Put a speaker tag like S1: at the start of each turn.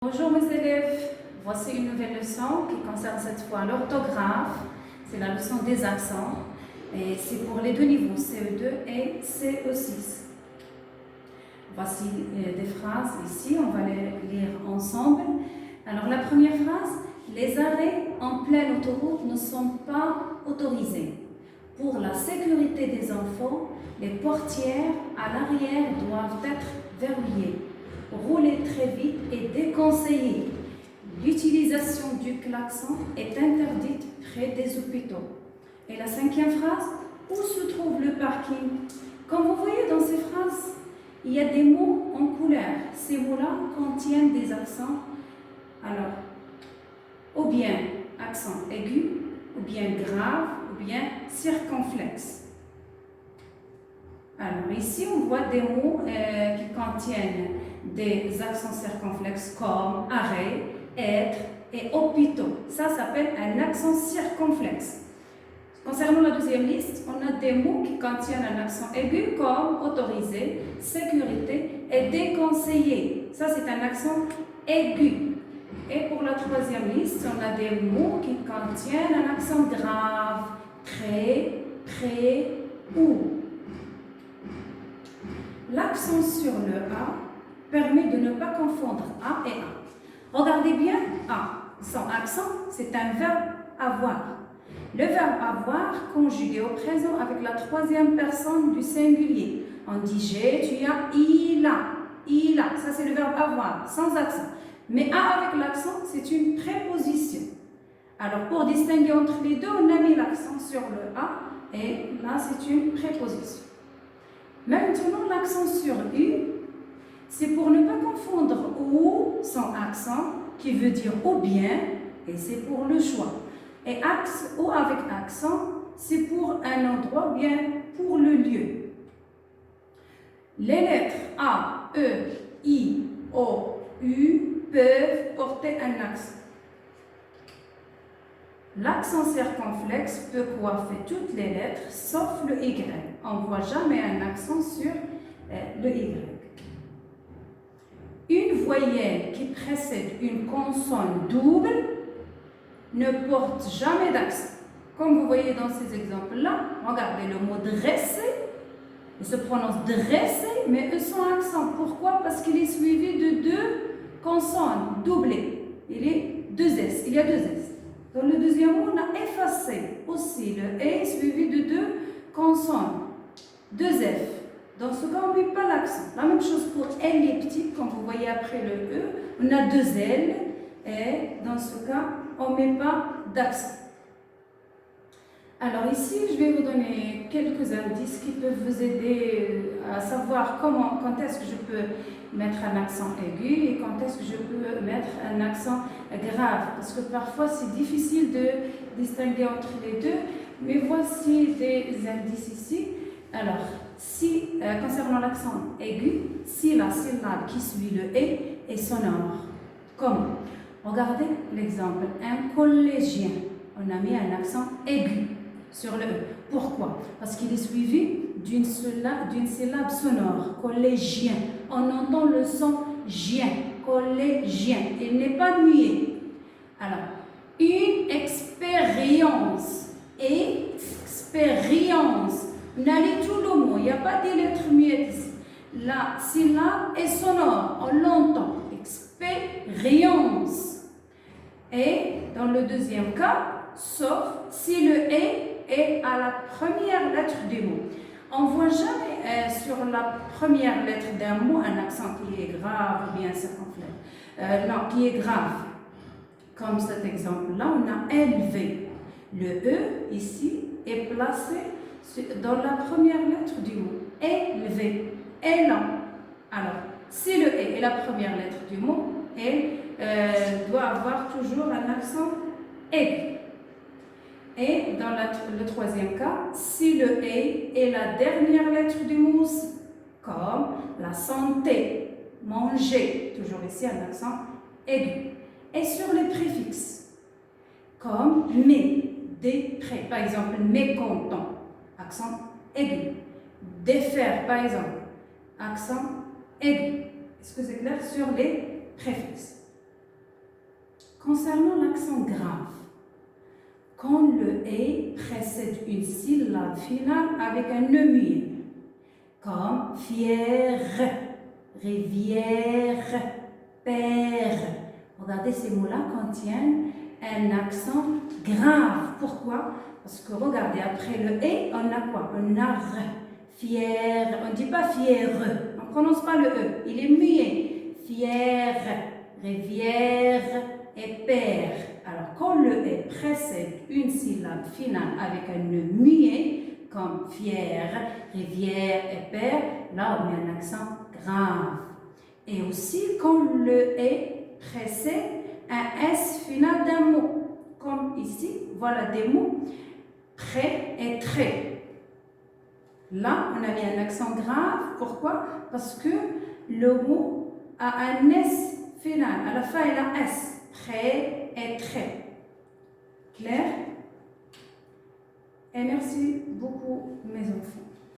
S1: Bonjour mes élèves, voici une nouvelle leçon qui concerne cette fois l'orthographe. C'est la leçon des accents et c'est pour les deux niveaux CE2 et CE6. Voici des phrases ici, on va les lire ensemble. Alors la première phrase, les arrêts en pleine autoroute ne sont pas autorisés. Pour la sécurité des enfants, les portières à l'arrière doivent être verrouillées. Rouler très vite est déconseillé. L'utilisation du klaxon est interdite près des hôpitaux. Et la cinquième phrase, où se trouve le parking? Comme vous voyez dans ces phrases, il y a des mots en couleur. Ces mots-là contiennent des accents. Alors, ou bien accent aigu, ou bien grave, ou bien circonflexe. Alors ici, on voit des mots qui contiennent des accents circonflexes comme arrêt, être et hôpitaux. Ça s'appelle un accent circonflexe. Concernant la deuxième liste, on a des mots qui contiennent un accent aigu comme autorisé, sécurité et déconseillé. Ça, c'est un accent aigu. Et pour la troisième liste, on a des mots qui contiennent un accent grave, très, près, ou. L'accent sur le A permet de ne pas confondre A et A. Regardez bien A. Sans accent, c'est un verbe avoir. Le verbe avoir conjugué au présent avec la troisième personne du singulier. On dit j'ai, tu as, il a. Il a. Ça, c'est le verbe avoir, sans accent. Mais A avec l'accent, c'est une préposition. Alors, pour distinguer entre les deux, on a mis l'accent sur le A et là, c'est une préposition. Maintenant, l'accent sur U, c'est pour ne pas confondre ou sans accent, qui veut dire ou bien, et c'est pour le choix. Et axe ou avec accent, c'est pour un endroit, bien pour le lieu. Les lettres A, E, I, O, U peuvent porter un accent. L'accent circonflexe peut coiffer toutes les lettres sauf le Y. On ne voit jamais un accent sur le Y. Une voyelle qui précède une consonne double ne porte jamais d'accent. Comme vous voyez dans ces exemples-là, regardez le mot dresser, il se prononce dressé, mais sans accent. Pourquoi? Parce qu'il est suivi de deux consonnes doublées. Il y a deux S. Dans le deuxième mot, on a effacé aussi le E suivi de deux consonnes, deux F. Dans ce cas, on ne met pas l'accent. La même chose pour elliptique, comme vous voyez après le E, on a deux L et dans ce cas, on ne met pas d'accent. Alors ici, je vais vous donner quelques indices qui peuvent vous aider à savoir quand est-ce que je peux mettre un accent aigu et quand est-ce que je peux mettre un accent grave. Parce que parfois, c'est difficile de distinguer entre les deux. Mais voici des indices ici. Alors, concernant l'accent aigu, si la syllabe qui suit le « et » est sonore. Comme, regardez l'exemple, un collégien. On a mis un accent aigu sur le E. Pourquoi? Parce qu'il est suivi d'une syllabe sonore, collégien. On entend le son gien, collégien. Il n'est pas muet. Alors, une expérience, expérience. On a les tout le mot, il n'y a pas des lettres muettes ici. La syllabe est sonore, on l'entend. Expérience. Et dans le deuxième cas, sauf si le « est à la première lettre du mot. On ne voit jamais sur la première lettre d'un mot un accent qui est grave ou bien circonflexe. Non, qui est grave. Comme cet exemple-là, on a élevé. Le E, ici, est placé dans la première lettre du mot. Élevé. Élan. Alors, si le E est la première lettre du mot, elle doit avoir toujours un accent aigu. Et dans le troisième cas, si le « et » est la dernière lettre du mot, comme la santé, manger, toujours ici un accent aigu. Et sur les préfixes, comme mais, des près, par exemple mécontent, accent aigu. Défaire, par exemple, accent aigu. Est-ce que c'est clair sur les préfixes? Concernant l'accent grave, quand le « et » précède une syllabe finale avec un nœud muet, comme fière, rivière, père. Regardez, ces mots-là contiennent un accent grave. Pourquoi? Parce que regardez, après le « et », on a quoi? On a « r ». Fière, on ne dit pas fière, on ne prononce pas le E, il est muet. Fière, rivière et père. Alors, quand le « et » précède une syllabe finale avec un nœud muet, comme fière, rivière et père, là on met un accent grave. Et aussi quand le « et » précède un S final d'un mot, comme ici, voilà des mots prêt et très. Là, on a mis un accent grave. Pourquoi? Parce que le mot a un S final. À la fin, il a S. Prêt et très. Clair? Et merci beaucoup, mes enfants.